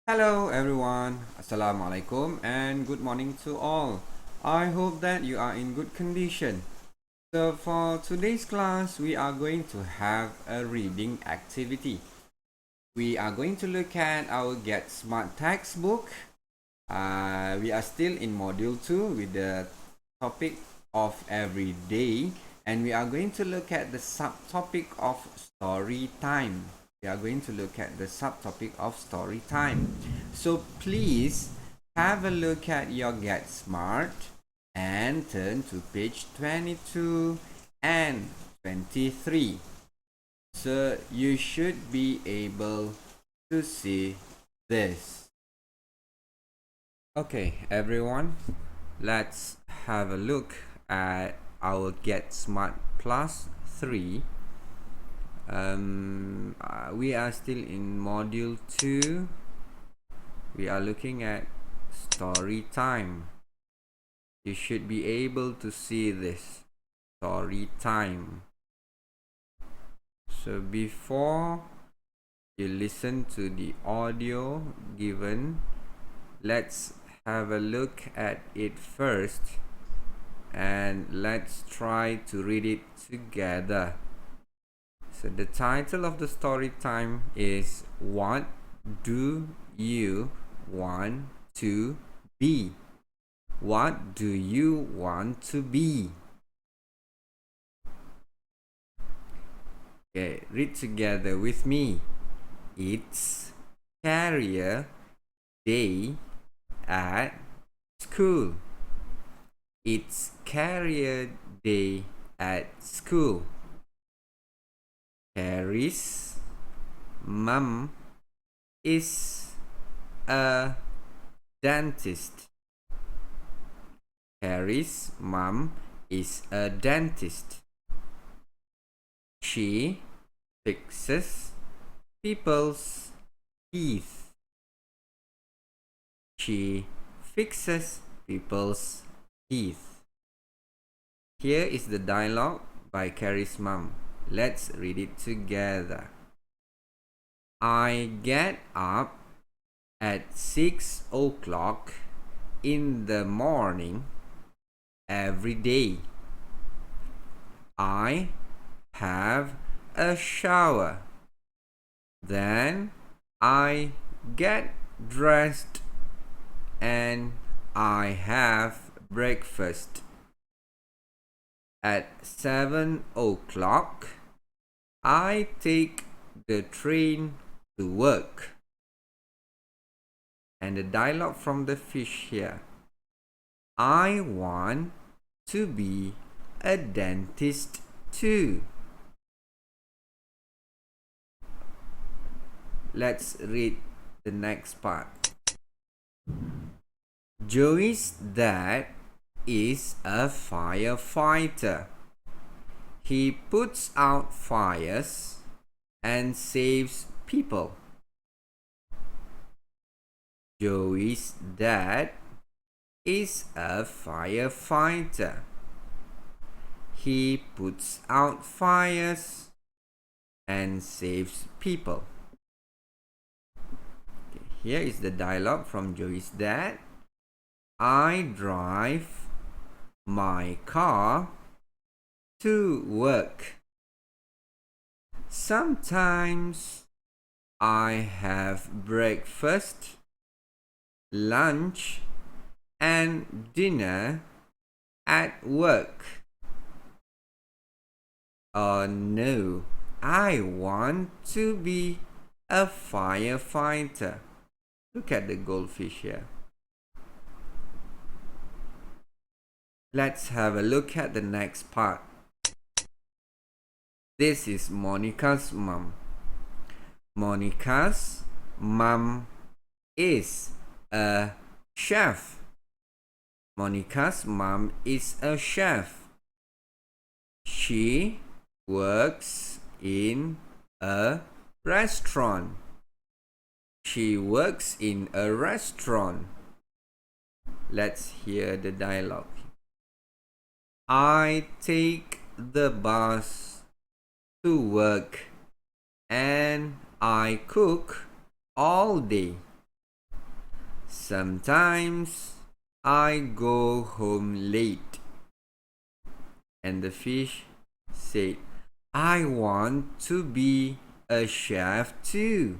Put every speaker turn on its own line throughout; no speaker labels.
Hello everyone, Assalamualaikum and good morning to all. I hope that you are in good condition. So for today's class, we are going to have a reading activity. We are going to look at our Get Smart textbook. We are still in Module 2 with the topic of every day, and we are going to look at the subtopic of story time. We are going to look at the subtopic of story time. So please have a look at your Get Smart and turn to page 22 and 23. So you should be able to see this. Okay, everyone, let's have a look at our Get Smart Plus 3. We are still in Module 2. We are looking at story time. You should be able to see this story time. So before you listen to the audio given, let's have a look at it first and let's try to read it together. So the title of the story time is What Do You Want to Be? What do you want to be? Okay, read together with me. It's career day at school. It's career day at school. Carrie's mum is a dentist. Carrie's mum is a dentist. She fixes people's teeth. She fixes people's teeth. Here is the dialogue by Carrie's mum. Let's read it together. I get up at 6 o'clock in the morning every day. I have a shower. Then I get dressed and I have breakfast. At 7 o'clock, I take the train to work. And the dialogue from the fish here. I want to be a dentist too. Let's read the next part. Joey's dad is a firefighter. He puts out fires and saves people. Joey's dad is a firefighter. He puts out fires and saves people. Okay, here is the dialogue from Joey's dad. I drive my car to work. Sometimes I have breakfast, lunch, and dinner at work. Oh no, I want to be a firefighter. Look at the goldfish here. Let's have a look at the next part. This is Monica's mom. Monica's mom is a chef. Monica's mom is a chef. She works in a restaurant. She works in a restaurant. Let's hear the dialogue. I take the bus to work and I cook all day. Sometimes I go home late. And the fish said, I want to be a chef too.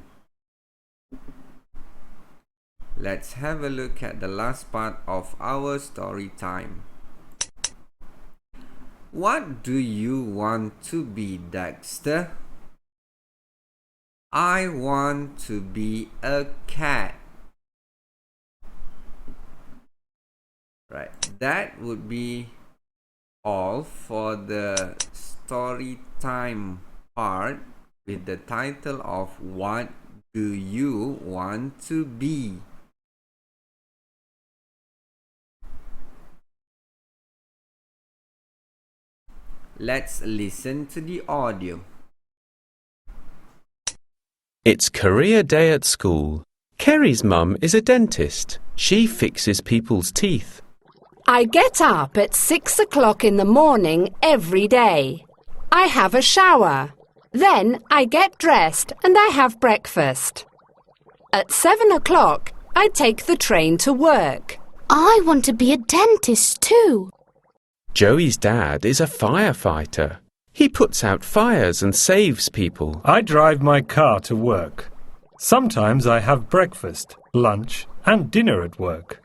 Let's have a look at the last part of our story time. What do you want to be, Dexter? I want to be a cat. Right, that would be all for the story time part with the title of What Do You Want to Be? Let's listen to the audio.
It's career day at school. Kerry's mum is a dentist. She fixes people's teeth.
I get up at 6 o'clock in the morning every day. I have a shower. Then I get dressed and I have breakfast. At 7 o'clock, I take the train to work.
I want to be a dentist too.
Joey's dad is a firefighter. He puts out fires and saves people.
I drive my car to work. Sometimes I have breakfast, lunch and dinner at work.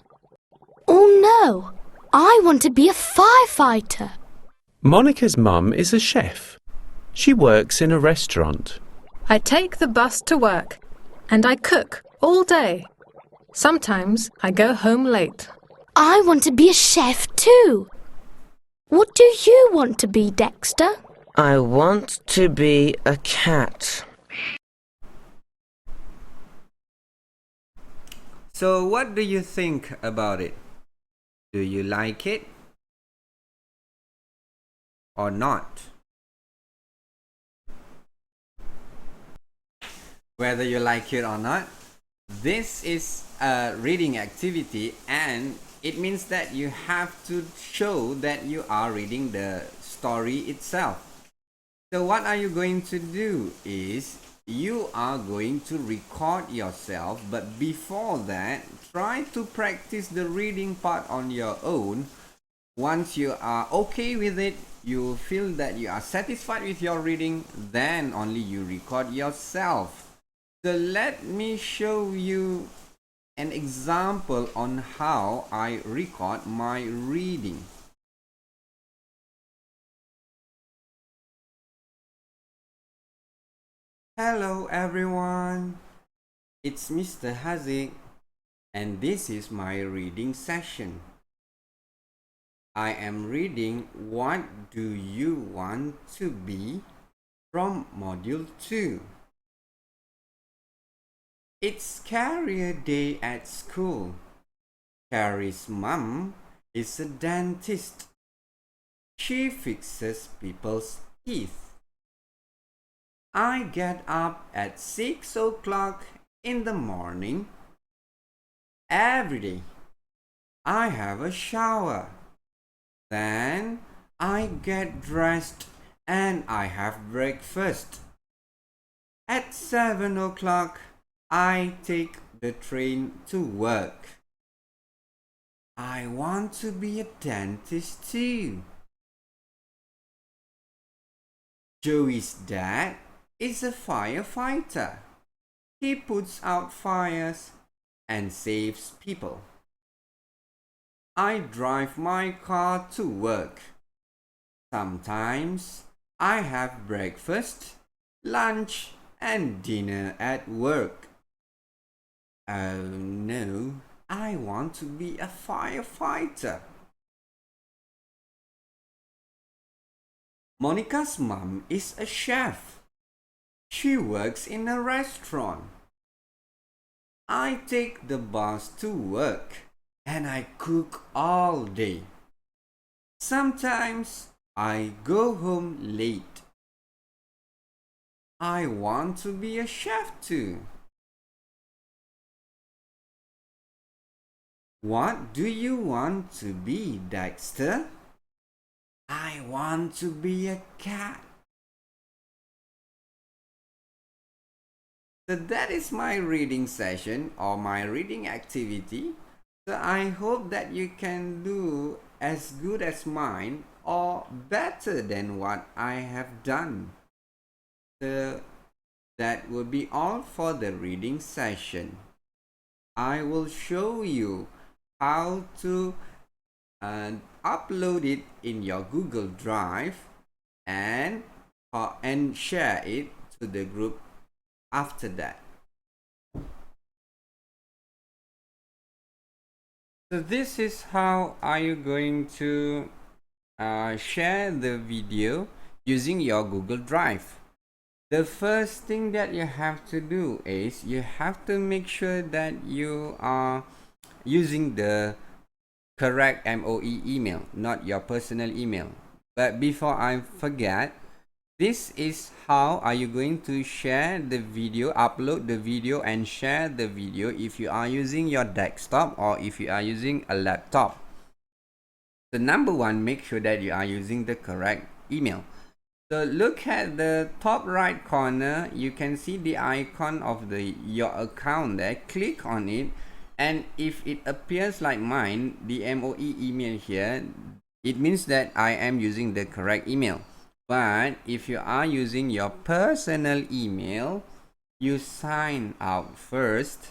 Oh no, I want to be a firefighter.
Monica's mum is a chef. She works in a restaurant.
I take the bus to work and I cook all day. Sometimes I go home late.
I want to be a chef too. What do you want to be, Dexter?
I want to be a cat.
So, what do you think about it? Do you like it or not? Whether you like it or not, this is a reading activity and it means that you have to show that you are reading the story itself. So what are you going to do is you are going to record yourself, but before that, try to practice the reading part on your own. Once you are okay with it, you feel that you are satisfied with your reading, then only you record yourself. So let me show you an example on how I record my reading. Hello everyone, it's Mr. Hazy and this is my reading session. I am reading What Do You Want to Be from Module 2. It's career day at school. Carrie's mum is a dentist. She fixes people's teeth. I get up at 6 o'clock in the morning every day. I have a shower. Then I get dressed and I have breakfast. At 7 o'clock, I take the train to work. I want to be a dentist too. Joey's dad is a firefighter. He puts out fires and saves people. I drive my car to work. Sometimes I have breakfast, lunch, and dinner at work. Oh no, I want to be a firefighter. Monica's mom is a chef. She works in a restaurant. I take the bus to work and I cook all day. Sometimes I go home late. I want to be a chef too. What do you want to be, Dexter? I want to be a cat. So that is my reading session or my reading activity. So I hope that you can do as good as mine or better than what I have done. So that will be all for the reading session. I will show you how to upload it in your Google Drive and share it to the group after that. So this is how are you going to share the video using your Google Drive. The first thing that you have to do is you have to make sure that you are using the correct MOE email, not your personal email. But before I forget, this is how are you going to share the video, upload the video and share the video if you are using your desktop or if you are using a laptop. So number one, make sure that you are using the correct email. So look at the top right corner, you can see the icon of your account there. Click on it, and if it appears like mine, the MOE email here, it means that I am using the correct email. But if you are using your personal email, you sign out first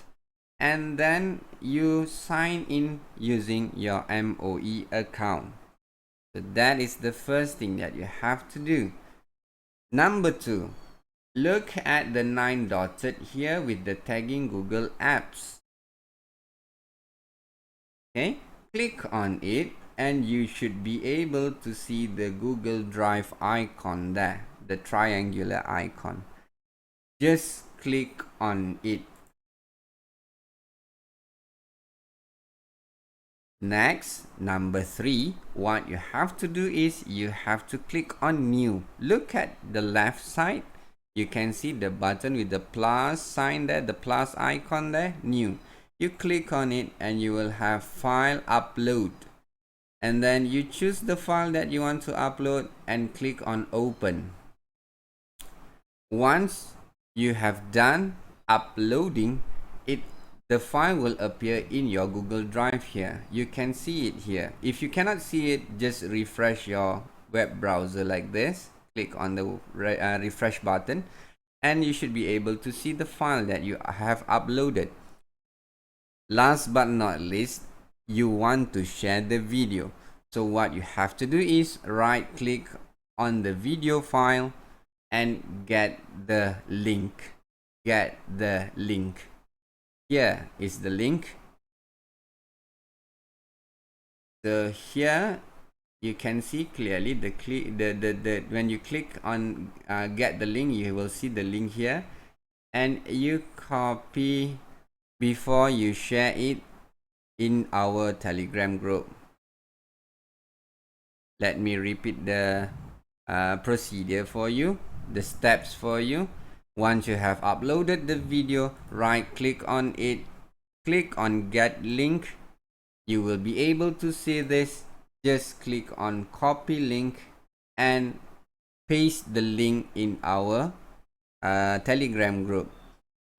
and then you sign in using your MOE account. So that is the first thing that you have to do. Number two, look at the 9 dotted here with the tagging Google Apps. Okay, click on it and you should be able to see the Google Drive icon there, the triangular icon. Just click on it. Next, number 3, what you have to do is you have to click on new. Look at the left side. You can see the button with the plus sign there, the plus icon there, new. You click on it and you will have file upload. And then you choose the file that you want to upload and click on open. Once you have done uploading it, the file will appear in your Google Drive here. You can see it here. If you cannot see it, just refresh your web browser like this. Click on the refresh button and you should be able to see the file that you have uploaded. Last but not least, you want to share the video. So what you have to do is right click on the video file and get the link. Get the link. Here is the link. So here you can see clearly when you click on get the link, you will see the link here, and you copy before you share it in our Telegram group. Let me repeat the procedure for you, the steps for you. Once you have uploaded the video, right click on it, click on get link. You will be able to see this. Just click on copy link and paste the link in our Telegram group.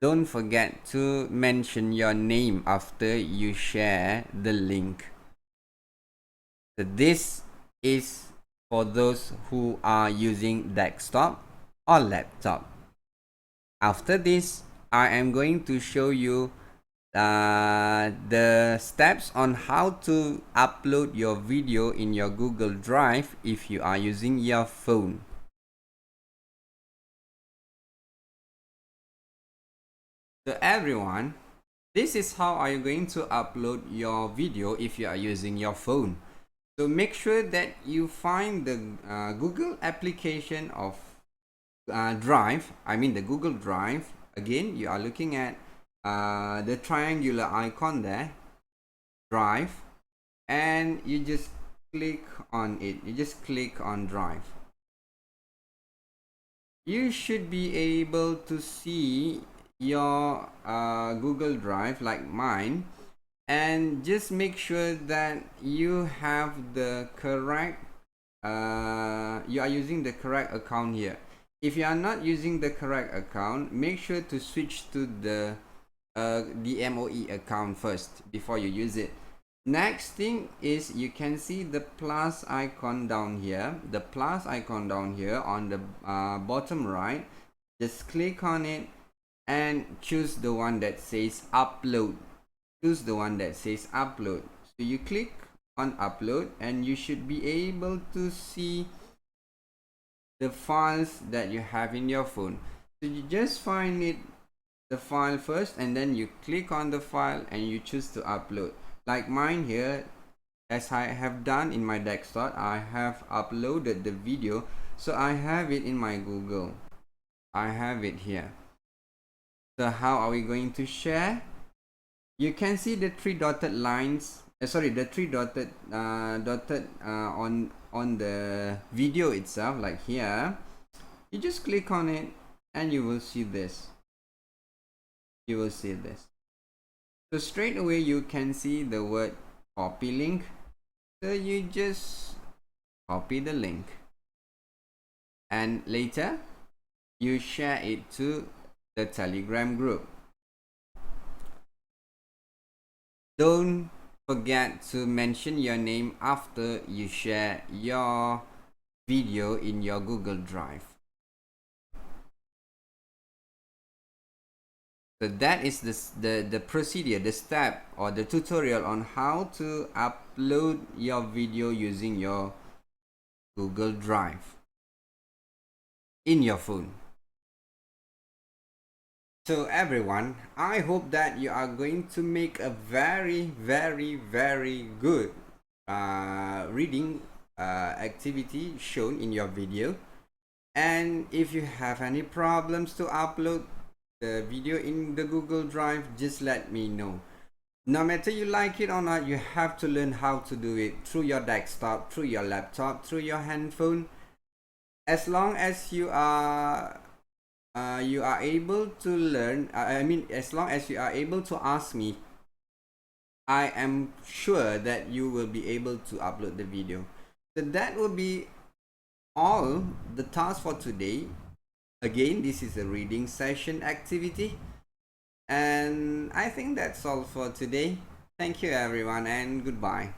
Don't forget to mention your name after you share the link. So this is for those who are using desktop or laptop. After this, I am going to show you the steps on how to upload your video in your Google Drive if you are using your phone. So everyone, this is how are you going to upload your video if you are using your phone. So make sure that you find the Google application of Drive. I mean the Google Drive. Again, you are looking at the triangular icon there, Drive, and you just click on it. You just click on Drive. You should be able to see your Google Drive like mine, and just make sure that you have the correct you are using the correct account here. If you are not using the correct account, make sure to switch to the MOE account first before you use it. Next thing is you can see the plus icon down here. The plus icon down here on the bottom right. Just click on it and choose the one that says upload. Choose the one that says upload. So you click on upload and you should be able to see the files that you have in your phone. So you just find it, the file first, and then you click on the file and you choose to upload. Like mine here, as I have done in my desktop, I have uploaded the video, so I have it in my Google. I have it here. So how are we going to share? You can see the three dotted lines, the three dotted on the video itself, like here. You just click on it and you will see this. You will see this. So straight away you can see the word copy link. So you just copy the link and later you share it to the Telegram group. Don't forget to mention your name after you share your video in your Google Drive. So that is the procedure, the step or the tutorial on how to upload your video using your Google Drive in your phone. So everyone, I hope that you are going to make a very good reading activity shown in your video. And if you have any problems to upload the video in the Google Drive, just let me know. No matter you like it or not, you have to learn how to do it through your desktop, through your laptop, through your handphone. As long as you are able to learn, as long as you are able to ask me, I am sure that you will be able to upload the video. So that will be all the tasks for today. Again, this is a reading session activity, and I think that's all for today. Thank you everyone and goodbye.